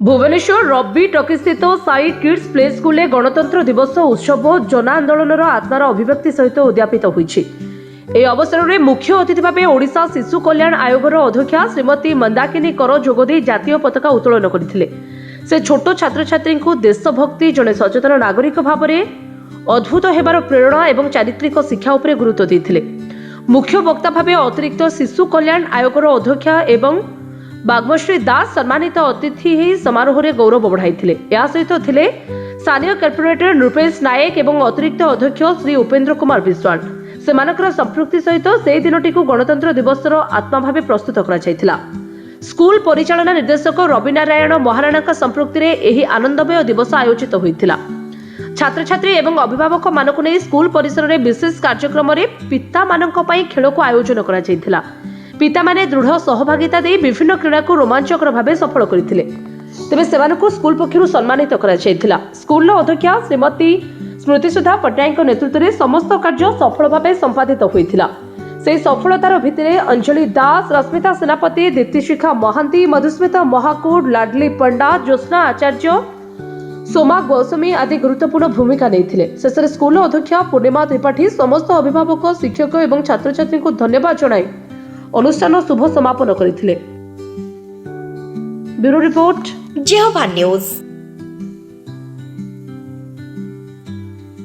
भुवनेश्वर रब्बी टकीस्थित Sai kids play school गणतंत्र दिवस उत्सव जन आंदोलन आत्मार अभिव्यक्ति सहित उद्यापित होइछि। এই অবসরে মুখ্য অতিথি ভাবে ওড়িশা শিশু কল্যাণ আয়োগর অধ্যক্ষা শ্রীমতী মন্দাকিনী কর যোগদেই জাতীয় পতাকা উত্তোলন করেছিলেন। সে ছোট ছাত্রছাত্রীଙ୍କୁ দেশভক্তি জনে সচেতন নাগরিক ভাবে অদ্ভুত হেবার প্রেরণা এবং চারিত্রিক শিক্ষা উপরে গুরুত্ব দিয়েছিলেন। মুখ্য বক্তা ভাবে অতিরিক্ত শিশু কল্যাণ আয়োগর অধ্যক্ষা এবং বাগ্মশ্রী দাস সম্মানিত অতিথি হয়ে সমারোহরে গৌরব বঢ়াইଥିଲେ। ଏହା ସହିତ ଥିଲେ ସ୍ଥାନୀୟ କର୍ପୋରେଟର ନୃପେଶ ନାୟକ ଏବଂ ଅତିରିକ୍ତ ଅଧ୍ୟକ୍ଷ ଶ୍ରୀ ଉପେନ୍ଦ୍ର କୁମାର ବିଶ୍ୱାଳ। ସେମାନଙ୍କର ସମ୍ପୃକ୍ତି ସହିତ ସେହି ଦିନଟିକୁ ଗଣତନ୍ତ୍ର ଦିବସର ଆତ୍ମା ଭାବେ ପ୍ରସ୍ତୁତ କରାଯାଇଥିଲା। ସ୍କୁଲ ପରିଚାଳନା ନିର୍ଦ୍ଦେଶକ ରବି ନାରାୟଣ ମହାରାଣାଙ୍କ ସମ୍ପୃକ୍ତିରେ ଏହି ଆନନ୍ଦମୟ ଦିବସ ଆୟୋଜିତ ହୋଇଥିଲା। ଛାତ୍ରଛାତ୍ରୀ ଏବଂ ଅଭିଭାବକମାନଙ୍କୁ ନେଇ ସ୍କୁଲ ପରିସରରେ ବିଶେଷ କାର୍ଯ୍ୟକ୍ରମରେ ପିତାମାନଙ୍କ ପାଇଁ ଖେଳକୁ ଆୟୋଜନ କରାଯାଇଥିଲା। ପିତାମାନେ ଦୃଢ଼ ସହଭାଗିତା ଦେଇ ବିଭିନ୍ନ କ୍ରୀଡ଼ାକୁ ରୋମାଞ୍ଚକର ଭାବେ ସଫଳ କରିଥିଲେ। ତେବେ ସେମାନଙ୍କୁ ସ୍କୁଲ ପକ୍ଷରୁ ସମ୍ମାନିତ କରାଯାଇଥିଲା। ସ୍କୁଲର ଅଧ୍ୟକ୍ଷା ଶ୍ରୀମତୀ ସ୍ମୃତିସୁଧା ପଟ୍ଟନାୟକଙ୍କ ନେତୃତ୍ୱରେ ସମସ୍ତ କାର୍ଯ୍ୟ ସଫଳ ଭାବେ ସମ୍ପାଦିତ ହୋଇଥିଲା। ସେହି ସଫଳତାର ଭିତରେ ଅଞ୍ଜଳି ଦାସ, ରଶ୍ମିତା ସେନାପତି, ଦୀପ୍ତିଶିଖା ମହାନ୍ତି, ମଧୁସ୍ମିତା ମହାକୁଡ଼, ଲାଡଲି ପଣ୍ଡା, ଜ୍ୟୋତ୍ସ୍ନା ଆଚାର୍ଯ୍ୟ, সোমা গোস্বামী আদি গুরুত্বপূর্ণ ভূমিকা নেইଥିଲେ। শেষে স্কুল অধ্যক্ষা পূর্ণিমা ত্রিপাঠী সমস্ত অভিভাবক, শিক্ষক এবং ছাত্রছাত্রীଙ୍କୁ ধন্যবাদ জଣାଇ অনুষ্ঠান শুভ সমাপন କରିଥିଲେ। Bureau report जेहोवा news.